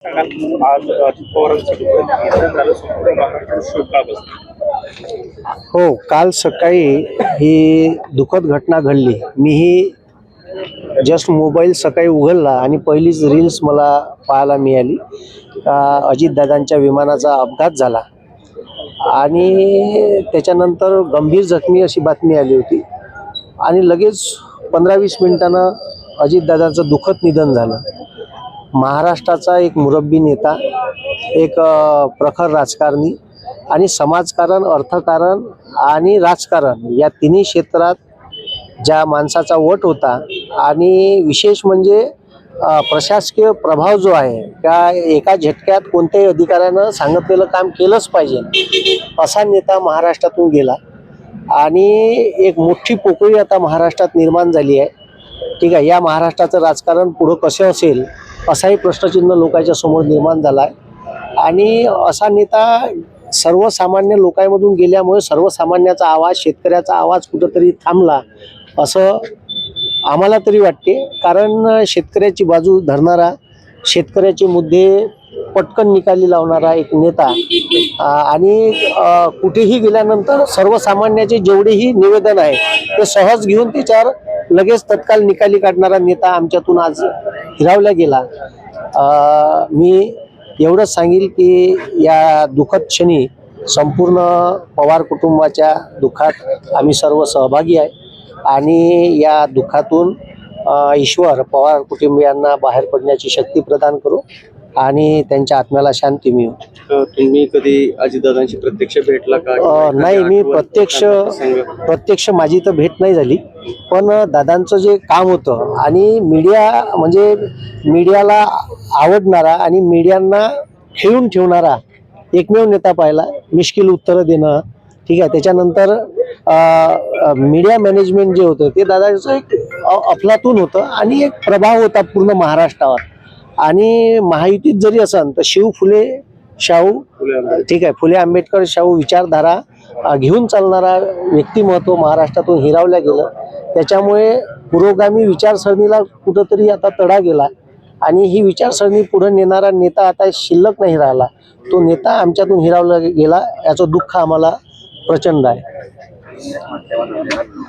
आज अजित पवारांचं निधन झालं, संपूर्ण महाराष्ट्र शोकात बसला. हो, काल सकाळी ही दुःखद घटना घडली. मीही जस्ट मोबाईल सकाळी उघडला आणि पहिलीच रील्स मला पाहायला मिळाली. अजितदादांच्या विमानाचा अपघात झाला आणि त्याच्यानंतर गंभीर जखमी अशी बातमी आली होती आणि लगेच 15-20 मिनिटांनं अजितदादांचं दुःखद निधन झालं. महाराष्ट्राचा एक मुरब्बी नेता, एक प्रखर राजकारणी आणि समाजकारण, अर्थकारण आणि राजकारण या तिन्ही क्षेत्रात ज्या माणसाचा वट होता आणि विशेष म्हणजे प्रशासकीय प्रभाव जो आहे त्या एका झटक्यात कोणत्याही अधिकाऱ्यानं सांगितलेलं काम केलंच पाहिजे असा नेता महाराष्ट्रातून गेला आणि एक मोठी पोकळी आता महाराष्ट्रात निर्माण झाली आहे. ठीक आहे, या महाराष्ट्राचं राजकारण पुढं कसं असेल असाही प्रश्नचिन्ह लोकांच्या समोर निर्माण झाला आहे आणि असा नेता सर्वसामान्य लोकांमधून गेल्यामुळे सर्वसामान्याचा आवाज, शेतकऱ्याचा आवाज कुठंतरी थांबला असं आम्हाला तरी वाटते. कारण शेतकऱ्याची बाजू धरणारा, शेतकऱ्याचे मुद्दे पटकन निकाली लावणारा एक नेता आणि कुठेही गेल्यानंतर सर्वसामान्याचे जेवढेही निवेदन आहे ते सहज घेऊन त्याच्यावर लगेच तत्काल निकाली काढणारा नेता आमच्यातून आज हिरावला गेला. मी एवढंच सांगेल की या दुःखद क्षणी संपूर्ण पवार कुटुंबाच्या दुःखात आम्ही सर्व सहभागी आहे आणि या दुःखातून ईश्वर पवार कुटुंबियांना बाहेर पडण्याची शक्ती प्रदान करो आणि त्यांच्या आत्म्याला शांती मिळो. तुम्ही कधी अजितदादांशी प्रत्यक्ष भेटला का? नाही, मी प्रत्यक्ष माझी तर भेट नाही झाली, पण दादांचं जे काम होतं आणि मीडिया म्हणजे मीडियाला आवडणारा आणि मीडियांना खेळून ठेवणारा एकमेव नेता पाहिला. मिश्किल उत्तरं देणं, ठीक आहे, त्याच्यानंतर मीडिया मॅनेजमेंट जे होतं ते दादाचं एक अफलातून होतं आणि एक प्रभाव होता पूर्ण महाराष्ट्रावर. आणि महायुतीत जरी असन तर शिव फुले शाहू, ठीक आहे, फुले आंबेडकर शाहू विचारधारा घेऊन चालणारा व्यक्तिमत्व महाराष्ट्रातून हिरावलं गेलं. त्याच्यामुळे पुरोगामी विचारसरणीला कुठंतरी आता तडा गेला आणि ही विचारसरणी पुढे नेणारा नेता आता शिल्लक नाही राहिला. तो नेता आमच्यातून हिरावला गेला, याचं दुःख आम्हाला प्रचंड आहे.